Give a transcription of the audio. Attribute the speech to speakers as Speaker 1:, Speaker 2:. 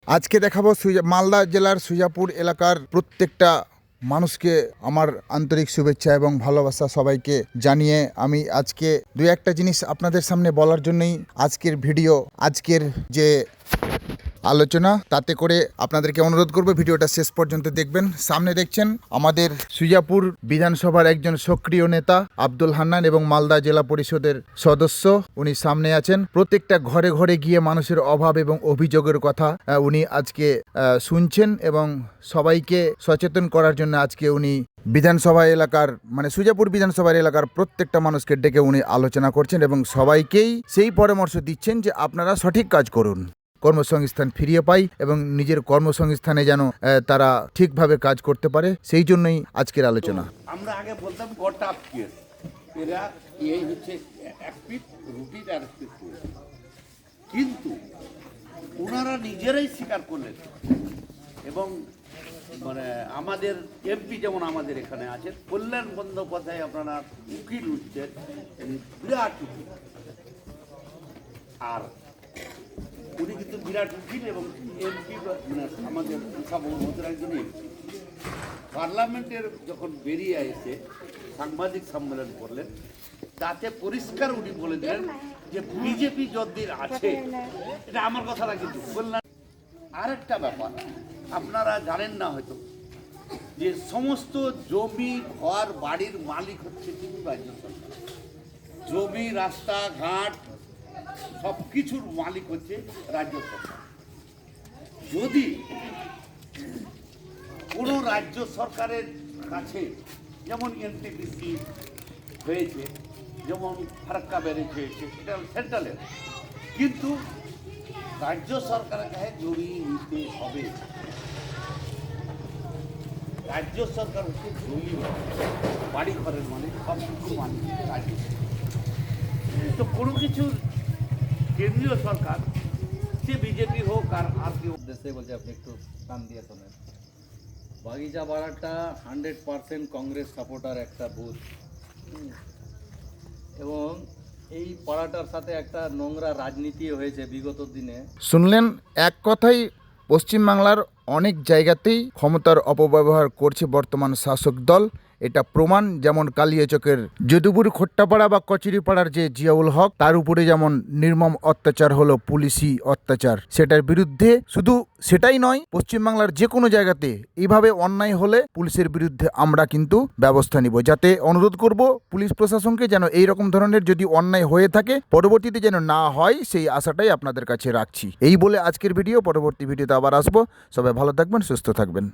Speaker 1: আজকে দেখাবো মালদা জেলার সুজাপুর এলাকার প্রত্যেকটা মানুষকে আমার আন্তরিক শুভেচ্ছা এবং ভালোবাসা সবাইকে জানিয়ে আমি আজকে দুই একটা জিনিস আপনাদের সামনে বলার জন্যই আজকের ভিডিও, আজকের যে আলোচনা, তাতে করে আপনাদেরকে অনুরোধ করব ভিডিওটা শেষ পর্যন্ত দেখবেন। সামনে দেখছেন আমাদের সুজাপুর বিধানসভার একজন সক্রিয় নেতা আব্দুল হান্নান এবং মালদা জেলা পরিষদের সদস্য, উনি সামনে আছেন। প্রত্যেকটা ঘরে ঘরে গিয়ে মানুষের অভাব এবং অভিযোগের কথা উনি আজকে শুনছেন এবং সবাইকে সচেতন করার জন্য আজকে উনি বিধানসভা এলাকার সুজাপুর বিধানসভার এলাকার প্রত্যেকটা মানুষকে ডেকে উনি আলোচনা করছেন এবং সবাইকেই সেই পরামর্শ দিচ্ছেন যে আপনারা সঠিক কাজ করুন, কর্মসংস্থান ফিরিয়ে পাই এবং নিজের কর্মসংস্থানে যেন তারা ঠিকভাবে কাজ করতে পারে, সেই জন্যই আজকের আলোচনা।
Speaker 2: আমরা আগে বলতাম গোটা কেস, এরা এই হচ্ছে এক পিট রুটির আর এক পিট, কিন্তু ওনারা নিজেরাই স্বীকার করলেন এবং আমাদের এমপি যেমন আমাদের এখানে আছে কল্যাণ বন্দ্যোপাধ্যায়, আপনারা উকিল হচ্ছেন, বিরাট উকিল, আর উনি কিন্তু বিরাট উকিল এবং এমপি আমাদের মধ্যে একজন এমপি। পার্লামেন্টের যখন বেরিয়ে এসে সাংবাদিক সম্মেলন করলেন, তাতে পরিষ্কার উনি বলে দিলেন যে বিজেপি যতদিন আছে, এটা আমার কথাটা কিন্তু বললেন। আরেকটা ব্যাপার আপনারা জানেন না হয়তো, যে সমস্ত জমি ঘর বাড়ির মালিক হচ্ছে কিন্তু রাজ্য সরকার। জমি, রাস্তাঘাট সব কিছুর মালিক হচ্ছে রাজ্য সরকার। যদি কোনো রাজ্য সরকারের কাছে যেমন এনটিপিসি হয়েছে, যেমন ফারাক্কা ব্যারেজ হয়েছে, এটা সেন্ট্রালের, কিন্তু রাজ্য সরকারের কাছে জমি নিতে হবে। রাজ্য সরকার হচ্ছে জমি বাড়ি ঘরের মালিক, সব কিছু মালিক রাজ্য। তো কোনো কিছু কেন্দ্রীয় সরকার, সে বিজেপি হোক আর কেউ,
Speaker 3: দেশে বলছে আপনি একটু কান দিয়ে শোনেন। বাগিচা পাড়াটা 100% কংগ্রেস সাপোর্টার একটা বুথ, এবং এই পাড়াটার সাথে একটা নোংরা রাজনীতি হয়েছে বিগত দিনে।
Speaker 1: শুনলেন, এক কথাই পশ্চিমবাংলার অনেক জায়গাতেই ক্ষমতার অপব্যবহার করছে বর্তমান শাসক দল। এটা প্রমাণ যেমন কালিয়াচকের যদুপুর খোট্টাপাড়া বা কচুরিপাড়ার যে জিয়াউল হক, তার উপরে যেমন নির্মম অত্যাচার হলো, পুলিশি অত্যাচার, সেটার বিরুদ্ধে শুধু সেটাই নয়, পশ্চিমবাংলার যে কোনো জায়গাতে এইভাবে অন্যায় হলে পুলিশের বিরুদ্ধে আমরা কিন্তু ব্যবস্থা নিব। যাতে অনুরোধ করব পুলিশ প্রশাসনকে যেন এই রকম ধরনের যদি অন্যায় হয়ে থাকে পরবর্তীতে যেন না হয়, সেই আশাটাই আপনাদের কাছে রাখছি। এই বলে আজকের ভিডিও, পরবর্তী ভিডিওতে আবার আসবো। সবাই ভালো থাকবেন, সুস্থ থাকবেন।